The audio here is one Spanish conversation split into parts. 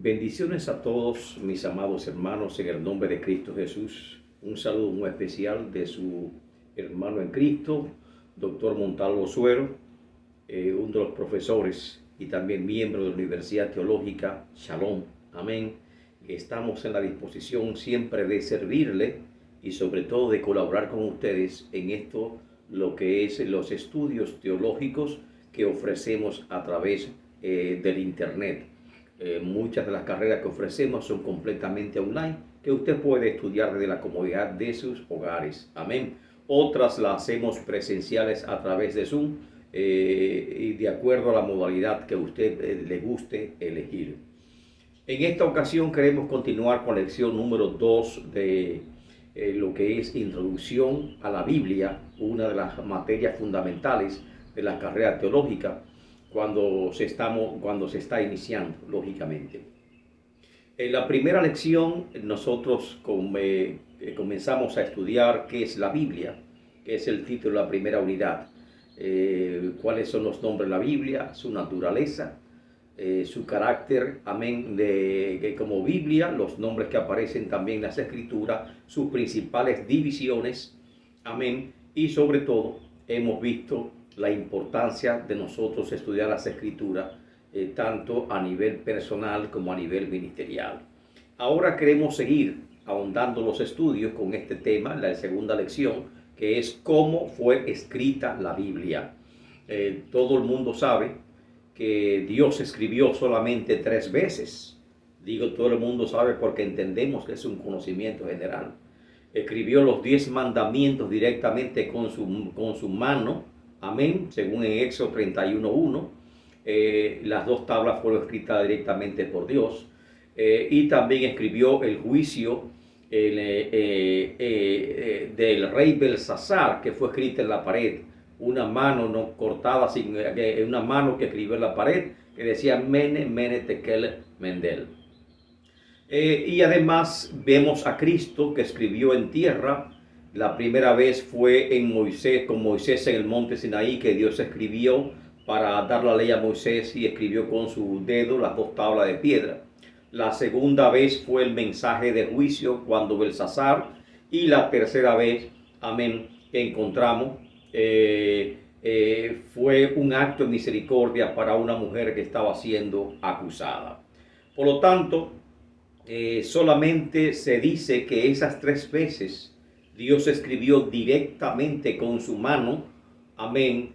Bendiciones a todos mis amados hermanos en el nombre de Cristo Jesús. Un saludo muy especial de su hermano en Cristo, doctor Montalvo Suero, uno de los profesores y también miembro de la Universidad Teológica Shalom. Amén. Estamos en la disposición siempre de servirle y sobre todo de colaborar con ustedes en esto, lo que es los estudios teológicos que ofrecemos a través del Internet. Muchas de las carreras que ofrecemos son completamente online, que usted puede estudiar desde la comodidad de sus hogares. Amén. Otras las hacemos presenciales a través de Zoom y de acuerdo a la modalidad que a usted le guste elegir. En esta ocasión queremos continuar con la lección número 2 de lo que es Introducción a la Biblia, una de las materias fundamentales de la carrera teológica cuando se está iniciando, lógicamente. En la primera lección nosotros comenzamos a estudiar qué es la Biblia, que es el título de la primera unidad. Cuáles son los nombres de la Biblia, su naturaleza, su carácter, amén, como Biblia, los nombres que aparecen también en las Escrituras, sus principales divisiones, amén, y sobre todo hemos visto la importancia de nosotros estudiar las Escrituras, tanto a nivel personal como a nivel ministerial. Ahora queremos seguir ahondando los estudios con este tema, la segunda lección, que es cómo fue escrita la Biblia. Todo el mundo sabe que Dios escribió solamente 3 veces. Digo, todo el mundo sabe porque entendemos que es un conocimiento general. Escribió los 10 mandamientos directamente con su mano. Amén, según en Éxodo 31:1, las 2 tablas fueron escritas directamente por Dios, y también escribió el juicio del rey Belsasar, que fue escrita en la pared, una mano no cortada, una mano que escribió en la pared, que decía Mene, Mene, Tekel, Mendel. Y además vemos a Cristo que escribió en tierra. La primera vez fue con Moisés en el monte Sinaí, que Dios escribió para dar la ley a Moisés y escribió con su dedo las 2 tablas de piedra. La segunda vez fue el mensaje de juicio cuando Belsasar, y la tercera vez, amén, que encontramos fue un acto de misericordia para una mujer que estaba siendo acusada. Por lo tanto, solamente se dice que esas 3 veces Dios escribió directamente con su mano, amén,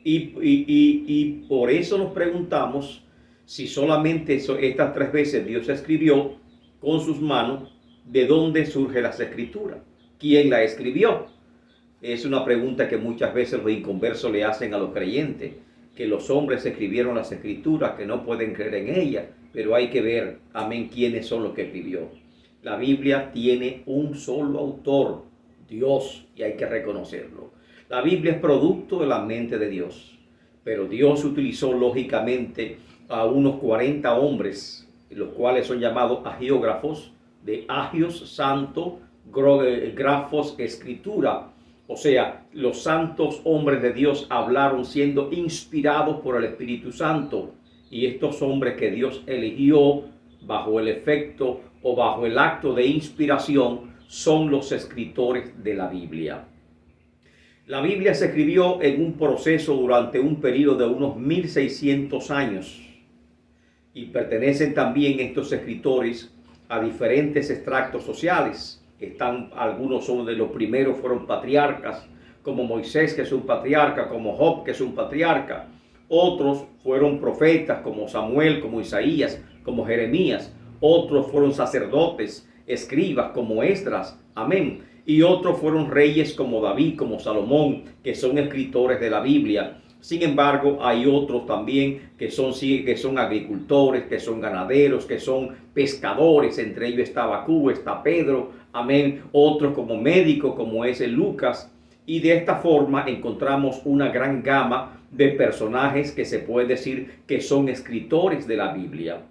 y por eso nos preguntamos si solamente estas 3 veces Dios escribió con sus manos, ¿de dónde surgen las Escrituras? ¿Quién la escribió? Es una pregunta que muchas veces los inconversos le hacen a los creyentes, que los hombres escribieron las Escrituras, que no pueden creer en ellas, pero hay que ver, amén, quiénes son los que escribió. La Biblia tiene un solo autor, Dios, y hay que reconocerlo. La Biblia es producto de la mente de Dios, pero Dios utilizó lógicamente a unos 40 hombres, los cuales son llamados agiógrafos, de agios, santo, grafos, escritura. O sea, los santos hombres de Dios hablaron siendo inspirados por el Espíritu Santo, y estos hombres que Dios eligió bajo el efecto o bajo el acto de inspiración son los escritores de la Biblia. La Biblia se escribió en un proceso durante un periodo de unos 1600 años, y pertenecen también estos escritores a diferentes extractos sociales. Algunos son de los primeros, fueron patriarcas, como Moisés, que es un patriarca, como Job, que es un patriarca. Otros fueron profetas, como Samuel, como Isaías, como Jeremías. Otros fueron sacerdotes, escribas, como Esdras, amén. Y otros fueron reyes como David, como Salomón, que son escritores de la Biblia. Sin embargo, hay otros también que son agricultores, que son ganaderos, que son pescadores. Entre ellos está Bacú, está Pedro, amén. Otros como médicos, como es Lucas. Y de esta forma encontramos una gran gama de personajes que se puede decir que son escritores de la Biblia.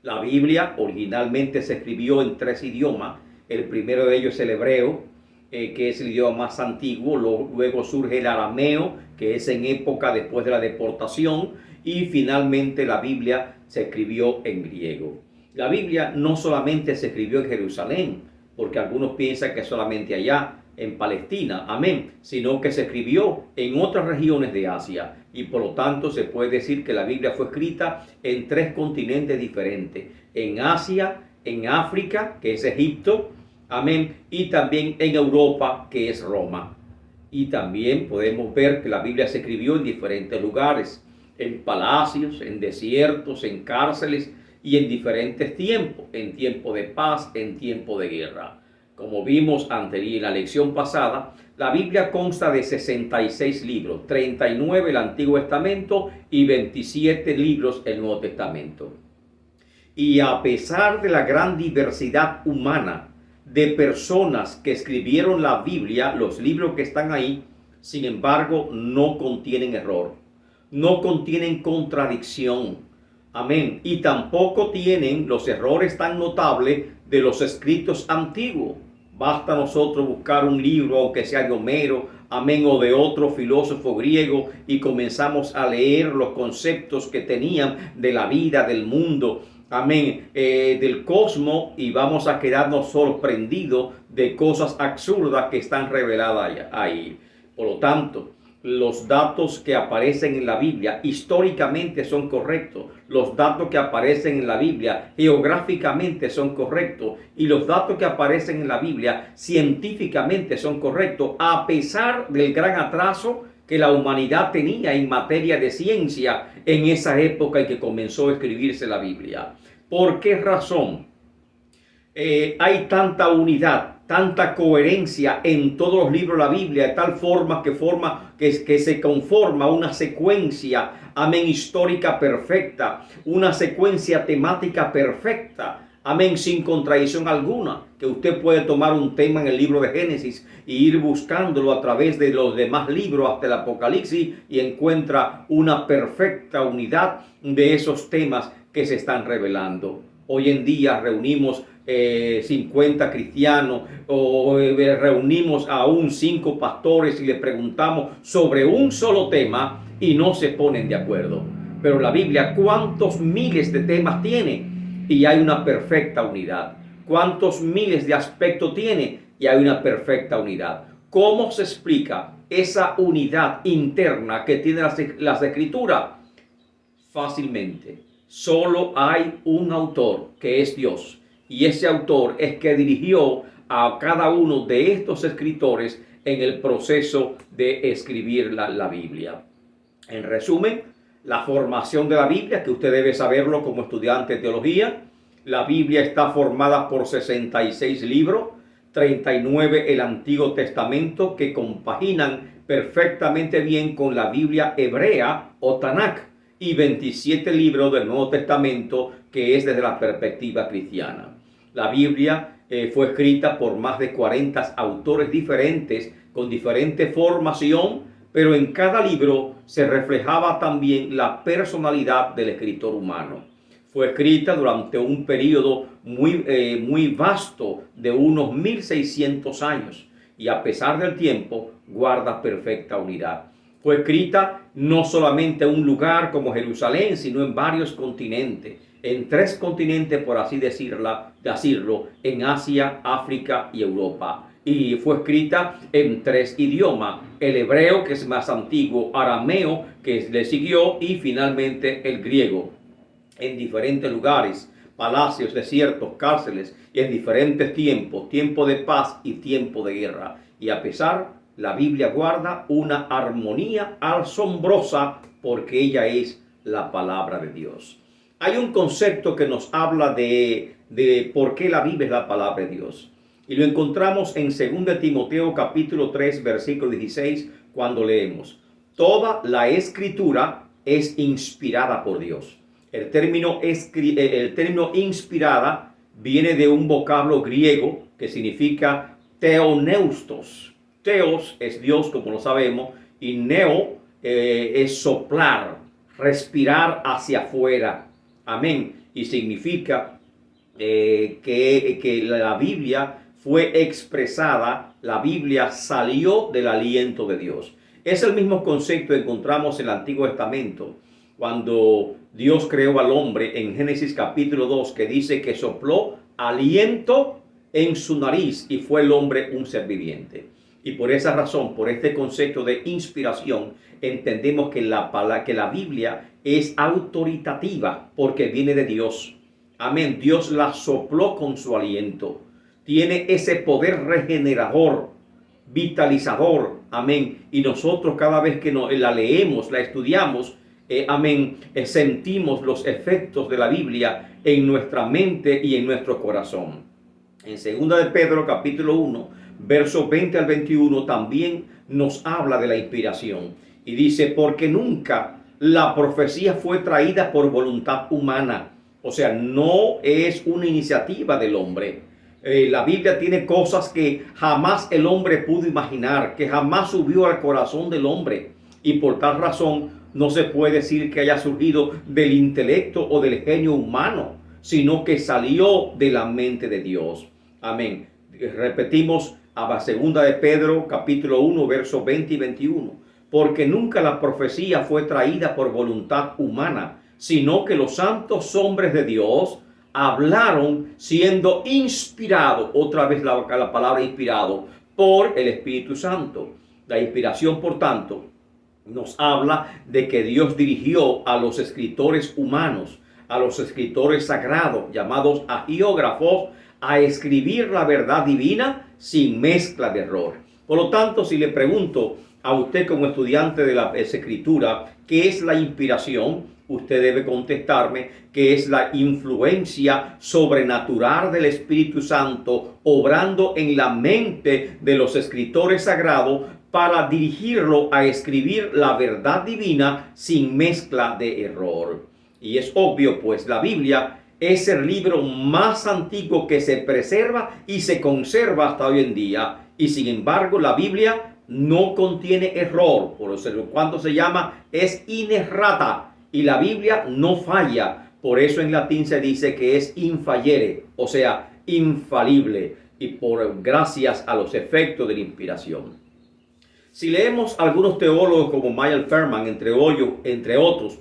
La Biblia originalmente se escribió en 3 idiomas. El primero de ellos es el hebreo, que es el idioma más antiguo. Luego surge el arameo, que es en época después de la deportación, y finalmente la Biblia se escribió en griego. La Biblia no solamente se escribió en Jerusalén, porque algunos piensan que solamente allá en Palestina, amén, sino que se escribió en otras regiones de Asia y por lo tanto se puede decir que la Biblia fue escrita en 3 continentes diferentes, en Asia, en África, que es Egipto, amén, y también en Europa, que es Roma. Y también podemos ver que la Biblia se escribió en diferentes lugares, en palacios, en desiertos, en cárceles y en diferentes tiempos, en tiempo de paz, en tiempo de guerra. Como vimos en la lección pasada, la Biblia consta de 66 libros, 39 el Antiguo Testamento y 27 libros el Nuevo Testamento. Y a pesar de la gran diversidad humana de personas que escribieron la Biblia, los libros que están ahí, sin embargo, no contienen error, no contienen contradicción. Amén. Y tampoco tienen los errores tan notables de los escritos antiguos. Basta nosotros buscar un libro, aunque sea de Homero, amén, o de otro filósofo griego, y comenzamos a leer los conceptos que tenían de la vida, del mundo, amén, del cosmos, y vamos a quedarnos sorprendidos de cosas absurdas que están reveladas ahí. Por lo tanto, los datos que aparecen en la Biblia históricamente son correctos. Los datos que aparecen en la Biblia geográficamente son correctos. Y los datos que aparecen en la Biblia científicamente son correctos, a pesar del gran atraso que la humanidad tenía en materia de ciencia en esa época en que comenzó a escribirse la Biblia. ¿Por qué razón hay tanta unidad, tanta coherencia en todos los libros de la Biblia, de tal forma que se conforma una secuencia, amén, histórica perfecta, una secuencia temática perfecta, amén, sin contradicción alguna? Que usted puede tomar un tema en el libro de Génesis y ir buscándolo a través de los demás libros hasta el Apocalipsis y encuentra una perfecta unidad de esos temas que se están revelando. Hoy en día reunimos 50 cristianos o reunimos a 5 pastores y les preguntamos sobre un solo tema y no se ponen de acuerdo. Pero la Biblia, ¿cuántos miles de temas tiene? Y hay una perfecta unidad. ¿Cuántos miles de aspectos tiene? Y hay una perfecta unidad. ¿Cómo se explica esa unidad interna que tiene las Escrituras? Fácilmente. Solo hay un autor, que es Dios. Y ese autor es que dirigió a cada uno de estos escritores en el proceso de escribir la Biblia. En resumen, la formación de la Biblia, que usted debe saberlo como estudiante de teología. La Biblia está formada por 66 libros, 39 el Antiguo Testamento, que compaginan perfectamente bien con la Biblia hebrea o Tanakh, y 27 libros del Nuevo Testamento, que es desde la perspectiva cristiana. La Biblia fue escrita por más de 40 autores diferentes, con diferente formación, pero en cada libro se reflejaba también la personalidad del escritor humano. Fue escrita durante un periodo muy vasto de unos 1600 años y a pesar del tiempo guarda perfecta unidad. Fue escrita no solamente en un lugar como Jerusalén, sino en varios continentes, en 3 continentes, por así decirlo, en Asia, África y Europa. Y fue escrita en 3 idiomas, el hebreo, que es más antiguo, arameo, que le siguió, y finalmente el griego, en diferentes lugares, palacios, desiertos, cárceles, y en diferentes tiempos, tiempo de paz y tiempo de guerra. Y a pesar, la Biblia guarda una armonía asombrosa porque ella es la palabra de Dios. Hay un concepto que nos habla de por qué la Biblia es la palabra de Dios. Y lo encontramos en 2 Timoteo capítulo 3, versículo 16, cuando leemos: toda la escritura es inspirada por Dios. El término inspirada viene de un vocablo griego que significa theoneustos. Theos es Dios, como lo sabemos, y neo es soplar, respirar hacia afuera. Amén. Y significa que la Biblia fue expresada, la Biblia salió del aliento de Dios. Es el mismo concepto que encontramos en el Antiguo Testamento. cuando Dios creó al hombre en Génesis capítulo 2, que dice que sopló aliento en su nariz y fue el hombre un ser viviente. Y por esa razón, por este concepto de inspiración, entendemos que la Biblia es autoritativa porque viene de Dios. Amén. Dios la sopló con su aliento. Tiene ese poder regenerador, vitalizador. Amén. Y nosotros cada vez que la leemos, la estudiamos, amén, sentimos los efectos de la Biblia en nuestra mente y en nuestro corazón. En 2 de Pedro capítulo 1, versos 20 al 21 también nos habla de la inspiración. Y dice, porque nunca la profecía fue traída por voluntad humana. O sea, no es una iniciativa del hombre. La Biblia tiene cosas que jamás el hombre pudo imaginar, que jamás subió al corazón del hombre. Y por tal razón no se puede decir que haya surgido del intelecto o del genio humano, sino que salió de la mente de Dios. Amén. Repetimos a 2 de Pedro capítulo 1 versos 20 y 21. Porque nunca la profecía fue traída por voluntad humana, sino que los santos hombres de Dios hablaron siendo inspirados, otra vez la palabra inspirado, por el Espíritu Santo. La inspiración, por tanto, nos habla de que Dios dirigió a los escritores humanos, a los escritores sagrados, llamados agiógrafos, a escribir la verdad divina sin mezcla de error. Por lo tanto, si le pregunto a usted como estudiante de la escritura, ¿qué es la inspiración? Usted debe contestarme que es la influencia sobrenatural del Espíritu Santo obrando en la mente de los escritores sagrados para dirigirlo a escribir la verdad divina sin mezcla de error. Y es obvio, pues la Biblia es el libro más antiguo que se preserva y se conserva hasta hoy en día. Y sin embargo, la Biblia no contiene error, por eso cuando se llama es inerrata. Y la Biblia no falla, por eso en latín se dice que es infallere, o sea, infalible, y por gracias a los efectos de la inspiración. Si leemos algunos teólogos como Michael Ferman, entre otros,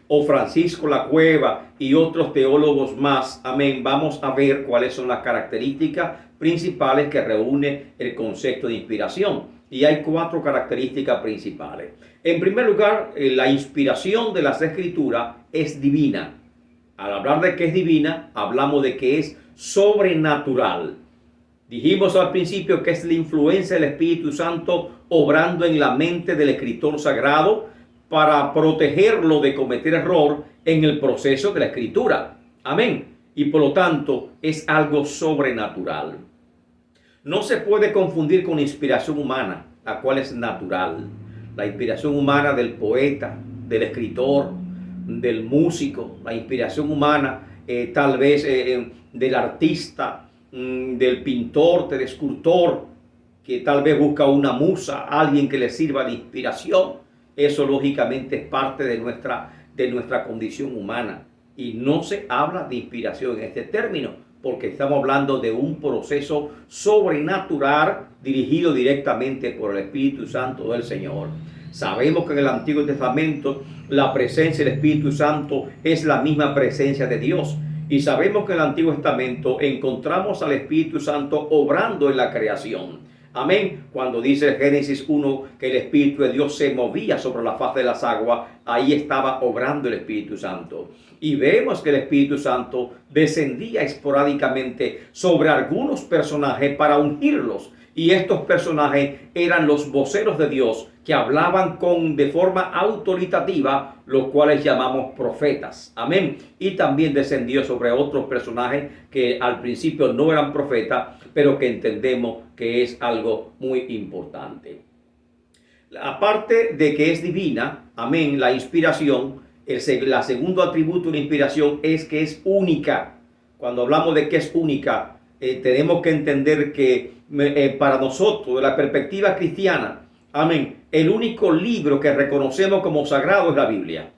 o Francisco La Cueva y otros teólogos más, amén, vamos a ver cuáles son las características principales que reúne el concepto de inspiración. Y hay 4 características principales. En primer lugar, la inspiración de las Escrituras es divina. Al hablar de que es divina, hablamos de que es sobrenatural. Dijimos al principio que es la influencia del Espíritu Santo obrando en la mente del escritor sagrado para protegerlo de cometer error en el proceso de la escritura. Amén. Y por lo tanto, es algo sobrenatural. No se puede confundir con la inspiración humana, la cual es natural. La inspiración humana del poeta, del escritor, del músico, la inspiración humana tal vez del artista, del pintor, del escultor, que tal vez busca una musa, alguien que le sirva de inspiración. Eso lógicamente es parte de nuestra condición humana. Y no se habla de inspiración en este término, porque estamos hablando de un proceso sobrenatural dirigido directamente por el Espíritu Santo del Señor. Sabemos que en el Antiguo Testamento la presencia del Espíritu Santo es la misma presencia de Dios. Y sabemos que en el Antiguo Testamento encontramos al Espíritu Santo obrando en la creación. Amén. Cuando dice Génesis 1 que el Espíritu de Dios se movía sobre la faz de las aguas, ahí estaba obrando el Espíritu Santo. Y vemos que el Espíritu Santo descendía esporádicamente sobre algunos personajes para ungirlos. Y estos personajes eran los voceros de Dios que hablaban de forma autoritativa, los cuales llamamos profetas. Amén. Y también descendió sobre otros personajes que al principio no eran profetas, pero que entendemos que es algo muy importante. Aparte de que es divina, amén, la inspiración, la segundo atributo de la inspiración es que es única. Cuando hablamos de que es única, tenemos que entender que para nosotros, de la perspectiva cristiana, amén, el único libro que reconocemos como sagrado es la Biblia.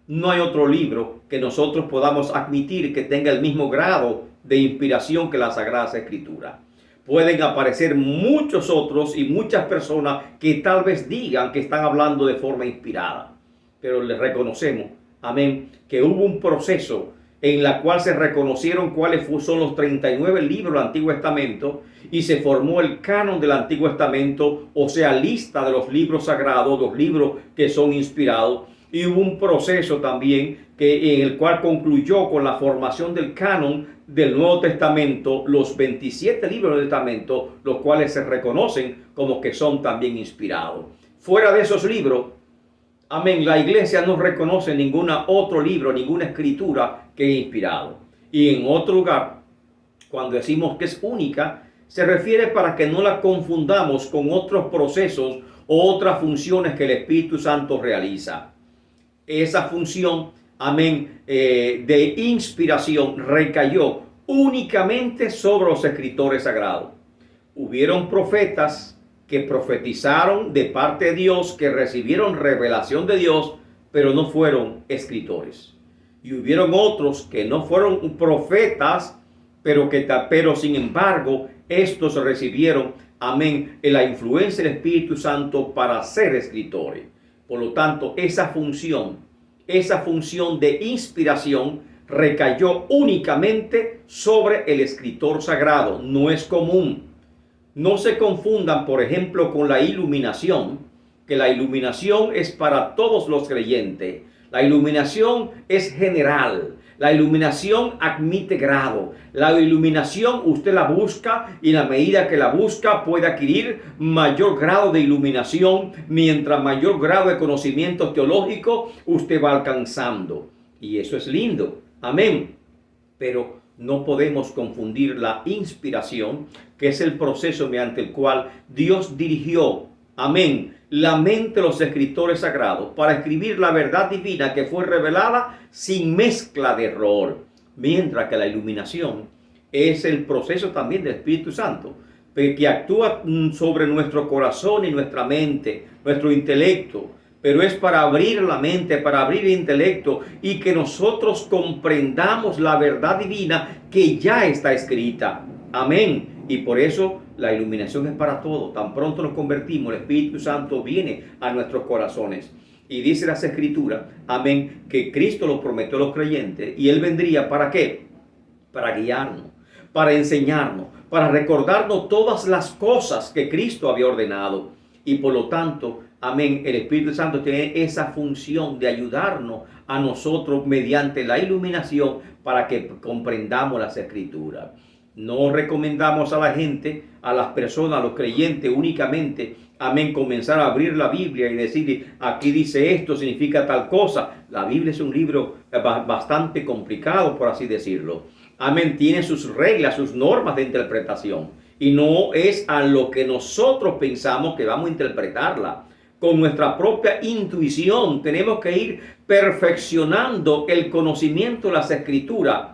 No hay otro libro que nosotros podamos admitir que tenga el mismo grado de inspiración que la Sagrada Escritura. Pueden aparecer muchos otros y muchas personas que tal vez digan que están hablando de forma inspirada. pero le reconocemos, amén, que hubo un proceso en la cual se reconocieron cuáles son los 39 libros del Antiguo Testamento y se formó el canon del Antiguo Testamento, o sea, lista de los libros sagrados, los libros que son inspirados. Y hubo un proceso también en el cual concluyó con la formación del canon del Nuevo Testamento, los 27 libros del Testamento, los cuales se reconocen como que son también inspirados. Fuera de esos libros, amén, la iglesia no reconoce ningún otro libro, ninguna escritura que es inspirado. Y en otro lugar, cuando decimos que es única, se refiere para que no la confundamos con otros procesos o otras funciones que el Espíritu Santo realiza. Esa función, amén, de inspiración recayó únicamente sobre los escritores sagrados. Hubieron profetas que profetizaron de parte de Dios, que recibieron revelación de Dios, pero no fueron escritores. Y hubieron otros que no fueron profetas, pero sin embargo, estos recibieron, amén, la influencia del Espíritu Santo para ser escritores. Por lo tanto, esa función de inspiración recayó únicamente sobre el escritor sagrado. No es común. No se confundan, por ejemplo, con la iluminación, que la iluminación es para todos los creyentes. La iluminación es general. La iluminación admite grado. La iluminación usted la busca y en la medida que la busca puede adquirir mayor grado de iluminación. Mientras mayor grado de conocimiento teológico usted va alcanzando. Y eso es lindo. Amén. Pero no podemos confundir la inspiración, que es el proceso mediante el cual Dios dirigió, amén, la mente de los escritores sagrados para escribir la verdad divina que fue revelada sin mezcla de error. Mientras que la iluminación es el proceso también del Espíritu Santo, que actúa sobre nuestro corazón y nuestra mente, nuestro intelecto, pero es para abrir la mente, para abrir el intelecto y que nosotros comprendamos la verdad divina que ya está escrita. Amén. Y por eso la iluminación es para todos. Tan pronto nos convertimos, el Espíritu Santo viene a nuestros corazones. Y dice las Escrituras, amén, que Cristo lo prometió a los creyentes y Él vendría ¿para qué? Para guiarnos, para enseñarnos, para recordarnos todas las cosas que Cristo había ordenado. Y por lo tanto, amén, el Espíritu Santo tiene esa función de ayudarnos a nosotros mediante la iluminación para que comprendamos las Escrituras. No recomendamos a la gente, a las personas, a los creyentes únicamente, amén, comenzar a abrir la Biblia y decir, aquí dice esto, significa tal cosa. La Biblia es un libro bastante complicado, por así decirlo. Amén, tiene sus reglas, sus normas de interpretación. Y no es a lo que nosotros pensamos que vamos a interpretarla. Con nuestra propia intuición tenemos que ir perfeccionando el conocimiento de las Escrituras.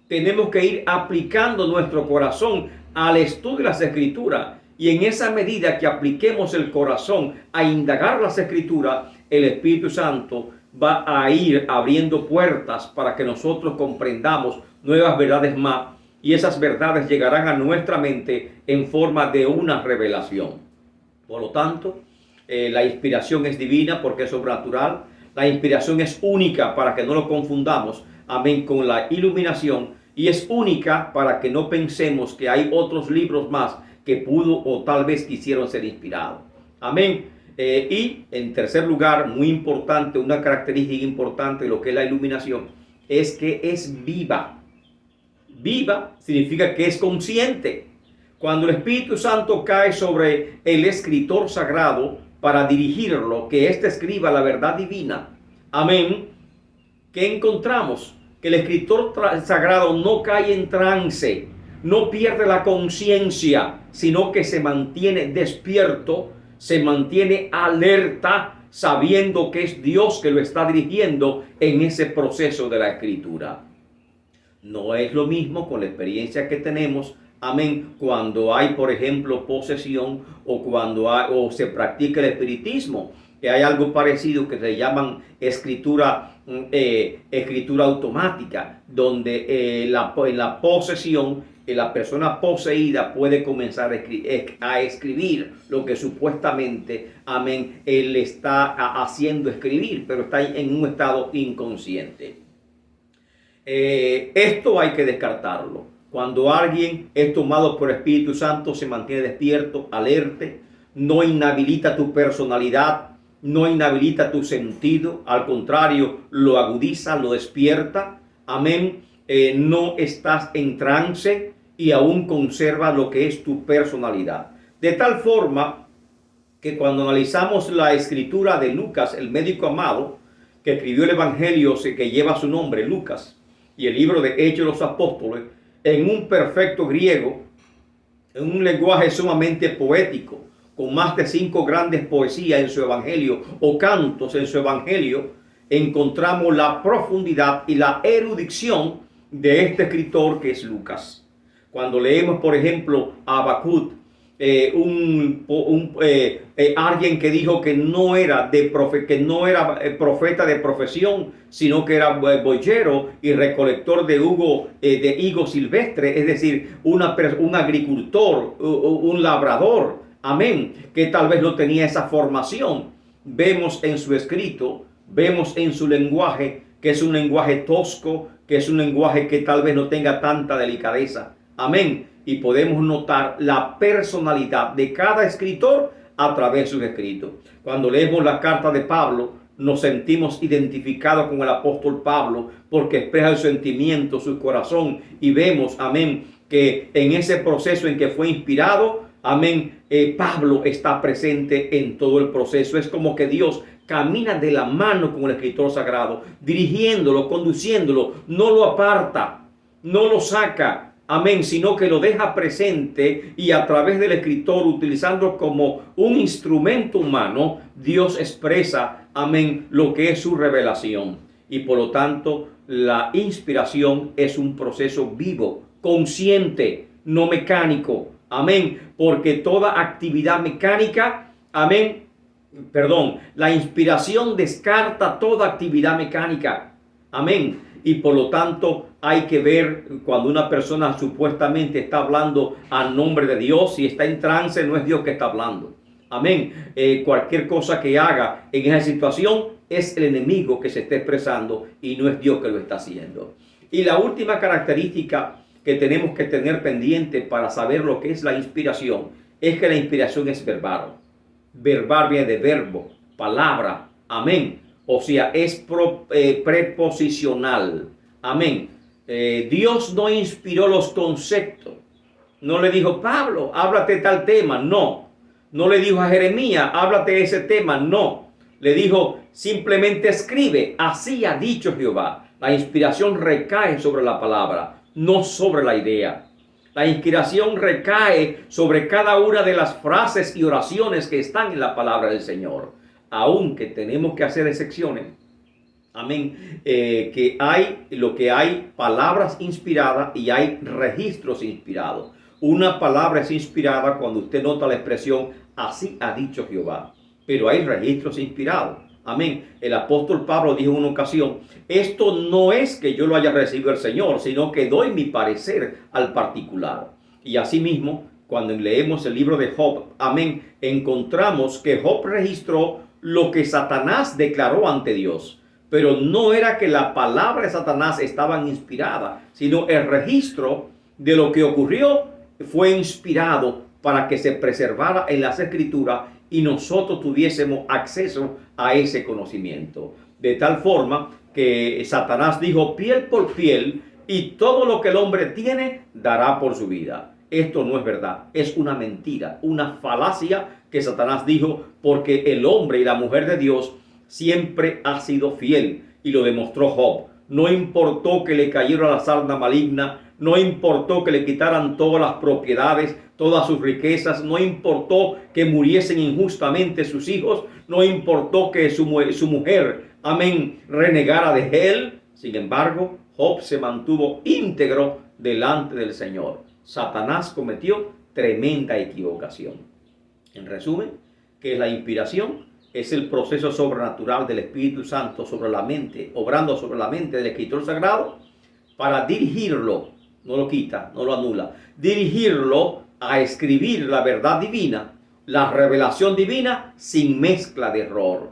Tenemos que ir aplicando nuestro corazón al estudio de las Escrituras. Y en esa medida que apliquemos el corazón a indagar las Escrituras, el Espíritu Santo va a ir abriendo puertas para que nosotros comprendamos nuevas verdades más. Y esas verdades llegarán a nuestra mente en forma de una revelación. Por lo tanto, la inspiración es divina porque es sobrenatural. La inspiración es única para que no lo confundamos, amén, con la iluminación. Y es única para que no pensemos que hay otros libros más que pudo o tal vez quisieron ser inspirados. Amén. Y en tercer lugar, muy importante, una característica importante de lo que es la iluminación, es que es viva. Viva significa que es consciente. Cuando el Espíritu Santo cae sobre el escritor sagrado para dirigirlo, que éste escriba la verdad divina, amén, ¿qué encontramos? Que el escritor sagrado no cae en trance, no pierde la conciencia, sino que se mantiene despierto, se mantiene alerta, sabiendo que es Dios que lo está dirigiendo en ese proceso de la escritura. No es lo mismo con la experiencia que tenemos, amén, cuando hay, por ejemplo, posesión o cuando se practica el espiritismo, que hay algo parecido que se llaman escritura automática, donde en la posesión la persona poseída puede comenzar a escribir lo que supuestamente, amén, él está haciendo escribir, pero está en un estado inconsciente. Esto hay que descartarlo. Cuando alguien es tomado por el Espíritu Santo, se mantiene despierto, alerte, no inhabilita tu personalidad, no inhabilita tu sentido, al contrario, lo agudiza, lo despierta. Amén. No estás en trance y aún conserva lo que es tu personalidad. De tal forma que cuando analizamos la escritura de Lucas, el médico amado, que escribió el evangelio que lleva su nombre, Lucas, y el libro de Hechos de los Apóstoles, en un perfecto griego, en un lenguaje sumamente poético, con más de 5 grandes poesías en su evangelio o cantos en su evangelio, encontramos la profundidad y la erudición de este escritor que es Lucas. Cuando leemos, por ejemplo, a Habacuc, alguien que dijo que no era profeta de profesión, sino que era boyero y recolector de higo silvestre, es decir, un agricultor, un labrador, amén, que tal vez no tenía esa formación. Vemos en su escrito, vemos en su lenguaje, que es un lenguaje tosco, que es un lenguaje que tal vez no tenga tanta delicadeza, amén. Y podemos notar la personalidad de cada escritor a través de sus escritos. Cuando leemos la carta de Pablo, nos sentimos identificados con el apóstol Pablo porque expresa su sentimiento, su corazón, y vemos, amén, que en ese proceso en que fue inspirado, amén, Pablo está presente en todo el proceso. Es como que Dios camina de la mano con el escritor sagrado, dirigiéndolo, conduciéndolo, no lo aparta, no lo saca, amén, sino que lo deja presente, y a través del escritor, utilizando como un instrumento humano, Dios expresa, amén, lo que es su revelación. Y por lo tanto, la inspiración es un proceso vivo, consciente, no mecánico, amén, porque toda actividad mecánica, amén, la inspiración descarta toda actividad mecánica, amén. Y por lo tanto hay que ver cuando una persona supuestamente está hablando a nombre de Dios, si está en trance, no es Dios que está hablando. Amén. Cualquier cosa que haga en esa situación es el enemigo que se está expresando y no es Dios que lo está haciendo. Y la última característica que tenemos que tener pendiente para saber lo que es la inspiración es que la inspiración es verbal. Verbal viene de verbo, palabra, amén. O sea, es preposicional. Amén. Dios no inspiró los conceptos. No le dijo, Pablo, háblate tal tema. No. No le dijo a Jeremías, háblate de ese tema. No. Le dijo, simplemente escribe. Así ha dicho Jehová. La inspiración recae sobre la palabra, no sobre la idea. La inspiración recae sobre cada una de las frases y oraciones que están en la palabra del Señor. Aunque tenemos que hacer excepciones, amén, que hay palabras inspiradas y hay registros inspirados. Una palabra es inspirada cuando usted nota la expresión, así ha dicho Jehová, pero hay registros inspirados, amén. El apóstol Pablo dijo en una ocasión, esto no es que yo lo haya recibido del Señor, sino que doy mi parecer al particular. Y asimismo, cuando leemos el libro de Job, amén, encontramos que Job registró lo que Satanás declaró ante Dios, pero no era que la palabra de Satanás estaba inspirada, sino el registro de lo que ocurrió fue inspirado para que se preservara en las escrituras y nosotros tuviésemos acceso a ese conocimiento. De tal forma que Satanás dijo, piel por piel, y todo lo que el hombre tiene dará por su vida. Esto no es verdad, es una mentira, una falacia que Satanás dijo, porque el hombre y la mujer de Dios siempre ha sido fiel, y lo demostró Job. No importó que le cayera la sarna maligna, no importó que le quitaran todas las propiedades, todas sus riquezas, no importó que muriesen injustamente sus hijos, no importó que su mujer, amén, renegara de él. Sin embargo, Job se mantuvo íntegro delante del Señor. Satanás cometió tremenda equivocación. En resumen, que la inspiración es el proceso sobrenatural del Espíritu Santo sobre la mente, obrando sobre la mente del escritor sagrado para dirigirlo, no lo quita, no lo anula. Dirigirlo a escribir la verdad divina, la revelación divina sin mezcla de error.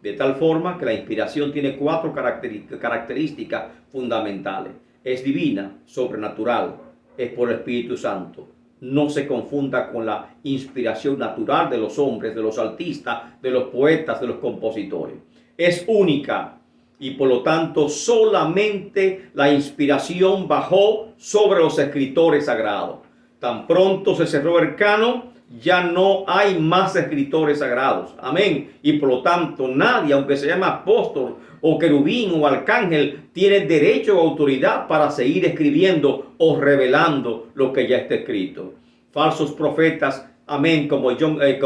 De tal forma que la inspiración tiene 4 características fundamentales. Es divina, sobrenatural, es por el Espíritu Santo. No se confunda con la inspiración natural de los hombres, de los artistas, de los poetas, de los compositores. Es única y por lo tanto solamente la inspiración bajó sobre los escritores sagrados. Tan pronto se cerró el canon, ya no hay más escritores sagrados. Amén. Y por lo tanto nadie, aunque se llame apóstol o querubín o arcángel, tiene derecho o autoridad para seguir escribiendo o revelando lo que ya está escrito. Falsos profetas, amén, como David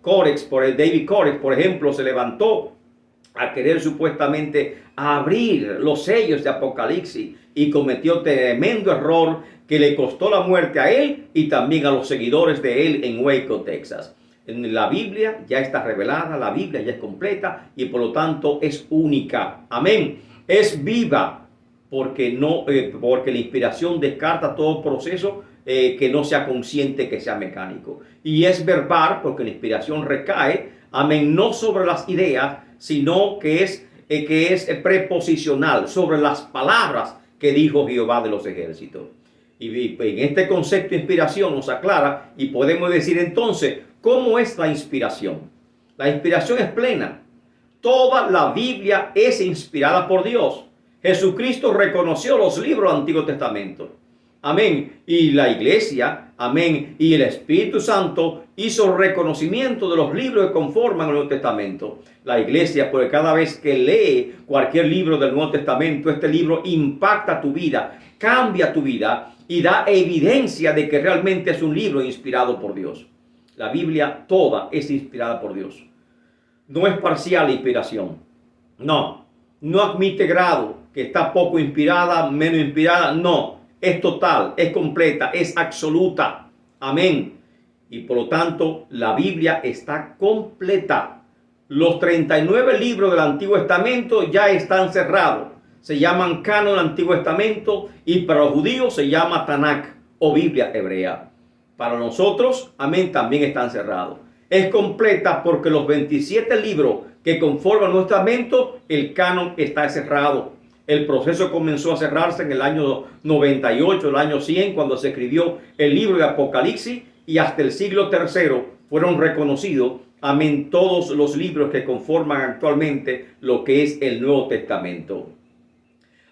Korex, por ejemplo, se levantó a querer supuestamente abrir los sellos de Apocalipsis y cometió tremendo error que le costó la muerte a él y también a los seguidores de él en Waco, Texas. En la Biblia ya está revelada, la Biblia ya es completa y por lo tanto es única. Amén. Es viva porque la inspiración descarta todo proceso que no sea consciente, que sea mecánico. Y es verbal porque la inspiración recae, amén, no sobre las ideas, sino que es preposicional, sobre las palabras que dijo Jehová de los ejércitos. Y en este concepto de inspiración nos aclara y podemos decir entonces, ¿cómo es la inspiración? La inspiración es plena. Toda la Biblia es inspirada por Dios. Jesucristo reconoció los libros del Antiguo Testamento. Amén. Y la iglesia, amén, y el Espíritu Santo hizo reconocimiento de los libros que conforman el Nuevo Testamento. La iglesia, porque cada vez que lee cualquier libro del Nuevo Testamento, este libro impacta tu vida, cambia tu vida y da evidencia de que realmente es un libro inspirado por Dios. La Biblia toda es inspirada por Dios. No es parcial la inspiración. No admite grado, que está poco inspirada, menos inspirada. No, es total, es completa, es absoluta. Amén. Y por lo tanto, la Biblia está completa. Los 39 libros del Antiguo Testamento ya están cerrados. Se llaman canon del Antiguo Testamento y para los judíos se llama Tanakh o Biblia hebrea. Para nosotros, amén, también están cerrados. Es completa porque los 27 libros que conforman el Nuevo Testamento, el canon está cerrado. El proceso comenzó a cerrarse en el año 98, el año 100, cuando se escribió el libro de Apocalipsis, y hasta el siglo III fueron reconocidos, amén, todos los libros que conforman actualmente lo que es el Nuevo Testamento.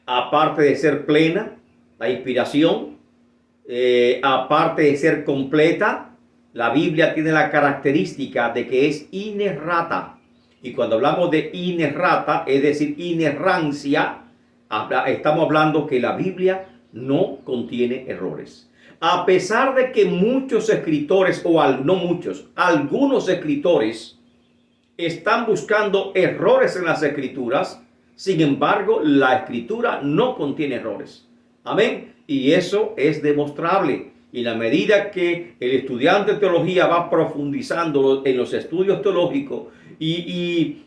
Aparte de ser plena, la inspiración, aparte de ser completa, la Biblia tiene la característica de que es inerrata. Y cuando hablamos de inerrata, es decir, inerrancia, estamos hablando que la Biblia no contiene errores. A pesar de que muchos escritores, algunos escritores están buscando errores en las escrituras, sin embargo, la escritura no contiene errores. Amén. Y eso es demostrable. Y la medida que el estudiante de teología va profundizando en los estudios teológicos y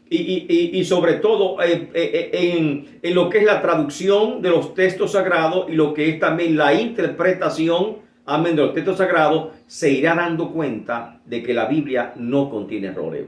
sobre todo en lo que es la traducción de los textos sagrados y lo que es también la interpretación, amén, de los textos sagrados, se irá dando cuenta de que la Biblia no contiene errores.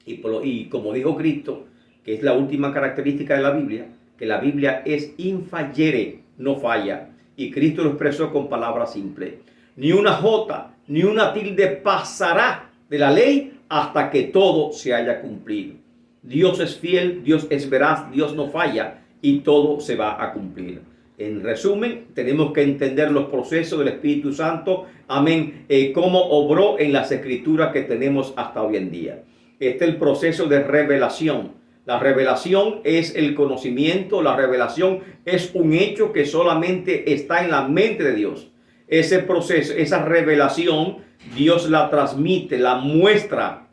Y como dijo Cristo, que es la última característica de la Biblia, que la Biblia es infallere, no falla. Y Cristo lo expresó con palabras simples. Ni una jota, ni una tilde pasará de la ley hasta que todo se haya cumplido. Dios es fiel, Dios es veraz, Dios no falla y todo se va a cumplir. En resumen, tenemos que entender los procesos del Espíritu Santo, amén, cómo obró en las escrituras que tenemos hasta hoy en día. Este es el proceso de revelación. La revelación es el conocimiento, la revelación es un hecho que solamente está en la mente de Dios. Ese proceso, esa revelación, Dios la transmite, la muestra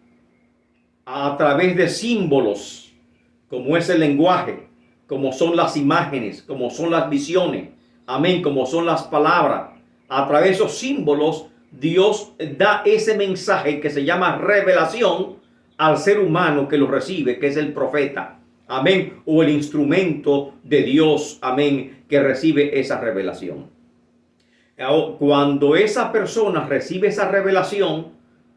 a través de símbolos, como es el lenguaje, como son las imágenes, como son las visiones, amén, como son las palabras. A través de esos símbolos, Dios da ese mensaje que se llama revelación al ser humano que lo recibe, que es el profeta, amén, o el instrumento de Dios, amén, que recibe esa revelación. Cuando esa persona recibe esa revelación,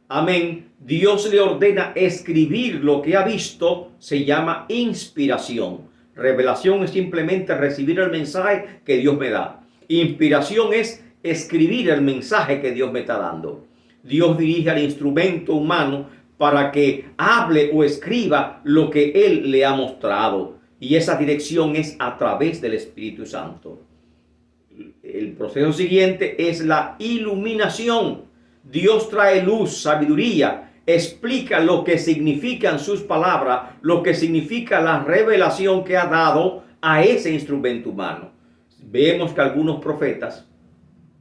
amén, Dios le ordena escribir lo que ha visto, se llama inspiración. Revelación es simplemente recibir el mensaje que Dios me da. Inspiración es escribir el mensaje que Dios me está dando. Dios dirige al instrumento humano para que hable o escriba lo que Él le ha mostrado. Y esa dirección es a través del Espíritu Santo. El proceso siguiente es la iluminación. Dios trae luz, sabiduría, explica lo que significan sus palabras, lo que significa la revelación que ha dado a ese instrumento humano. Vemos que algunos profetas,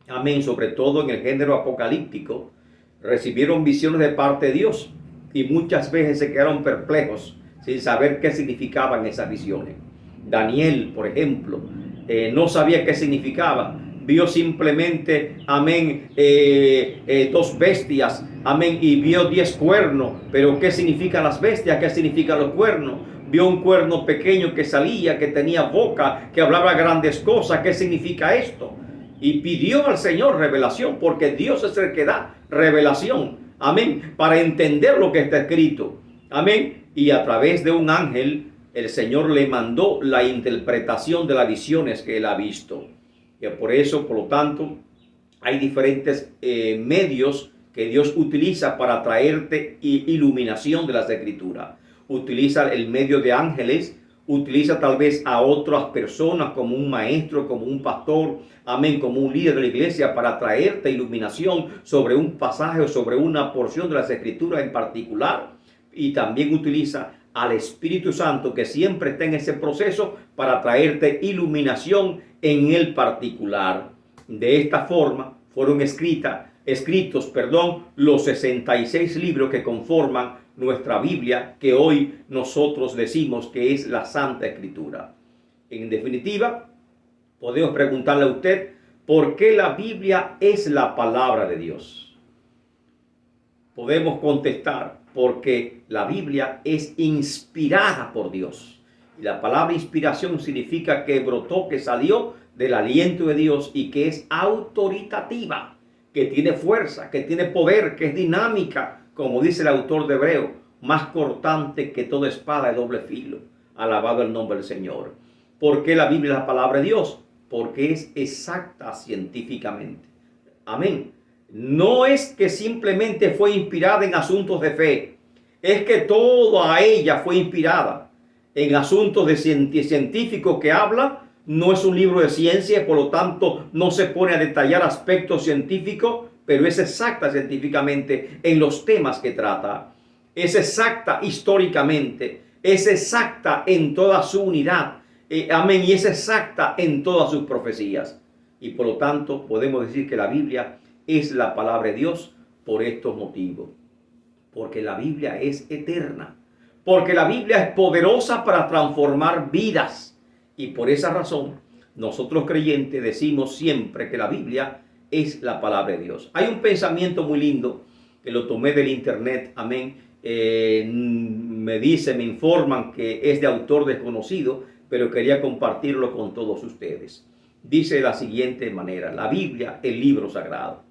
amén, sobre todo en el género apocalíptico, recibieron visiones de parte de Dios y muchas veces se quedaron perplejos sin saber qué significaban esas visiones. Daniel, por ejemplo, no sabía qué significaba. Vio simplemente, amén, 2 bestias, amén, y vio 10 cuernos. Pero ¿qué significan las bestias? ¿Qué significan los cuernos? Vio un cuerno pequeño que salía, que tenía boca, que hablaba grandes cosas. ¿Qué significa esto? Y pidió al Señor revelación, porque Dios es el que da revelación, amén, para entender lo que está escrito, amén. Y a través de un ángel, el Señor le mandó la interpretación de las visiones que él ha visto. Y por eso, por lo tanto, hay diferentes medios que Dios utiliza para traerte iluminación de las Escrituras. Utiliza el medio de ángeles, utiliza tal vez a otras personas como un maestro, como un pastor, amén, como un líder de la iglesia para traerte iluminación sobre un pasaje o sobre una porción de las Escrituras en particular. Y también utiliza al Espíritu Santo, que siempre está en ese proceso para traerte iluminación en el particular. De esta forma fueron escritos los 66 libros que conforman nuestra Biblia, que hoy nosotros decimos que es la Santa Escritura. En definitiva, podemos preguntarle a usted, ¿por qué la Biblia es la palabra de Dios? Podemos contestar, porque la Biblia es inspirada por Dios. Y la palabra inspiración significa que brotó, que salió del aliento de Dios y que es autoritativa, que tiene fuerza, que tiene poder, que es dinámica, como dice el autor de Hebreo, más cortante que toda espada de doble filo. Alabado el nombre del Señor. ¿Por qué la Biblia es la palabra de Dios? Porque es exacta científicamente. Amén. No es que simplemente fue inspirada en asuntos de fe, es que toda ella fue inspirada en asuntos de científicos que habla. No es un libro de ciencia, por lo tanto no se pone a detallar aspectos científicos, pero es exacta científicamente en los temas que trata. Es exacta históricamente, es exacta en toda su unidad, amén, y es exacta en todas sus profecías. Y por lo tanto podemos decir que la Biblia es la palabra de Dios por estos motivos. Porque la Biblia es eterna. Porque la Biblia es poderosa para transformar vidas. Y por esa razón, nosotros creyentes decimos siempre que la Biblia es la palabra de Dios. Hay un pensamiento muy lindo que lo tomé del internet, amén. Me informan que es de autor desconocido, pero quería compartirlo con todos ustedes. Dice de la siguiente manera: la Biblia, el libro sagrado.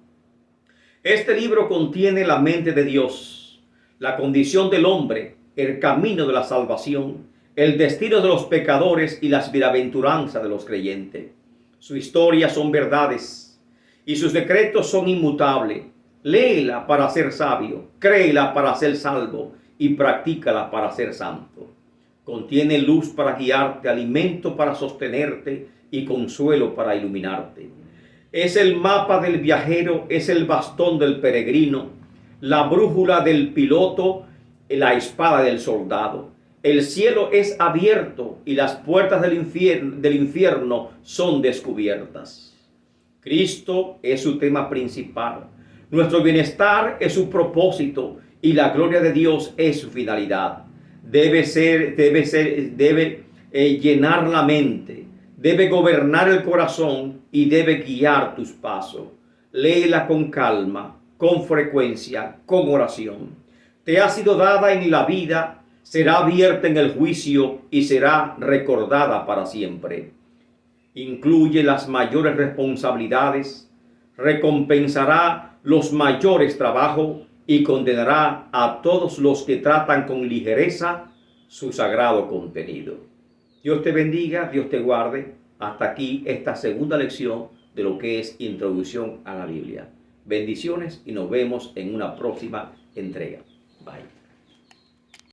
Este libro contiene la mente de Dios, la condición del hombre, el camino de la salvación, el destino de los pecadores y las bienaventuranzas de los creyentes. Su historia son verdades y sus decretos son inmutables. Léela para ser sabio, créela para ser salvo y practícala para ser santo. Contiene luz para guiarte, alimento para sostenerte y consuelo para iluminarte. Es el mapa del viajero, es el bastón del peregrino, la brújula del piloto, la espada del soldado. El cielo es abierto y las puertas del infierno son descubiertas. Cristo es su tema principal. Nuestro bienestar es su propósito y la gloria de Dios es su finalidad. Debe llenar la mente, debe gobernar el corazón y debe guiar tus pasos. Léela con calma, con frecuencia, con oración. Te ha sido dada en la vida, será abierta en el juicio y será recordada para siempre. Incluye las mayores responsabilidades, recompensará los mayores trabajos y condenará a todos los que tratan con ligereza su sagrado contenido. Dios te bendiga, Dios te guarde. Hasta aquí esta segunda lección de lo que es Introducción a la Biblia. Bendiciones y nos vemos en una próxima entrega. Bye.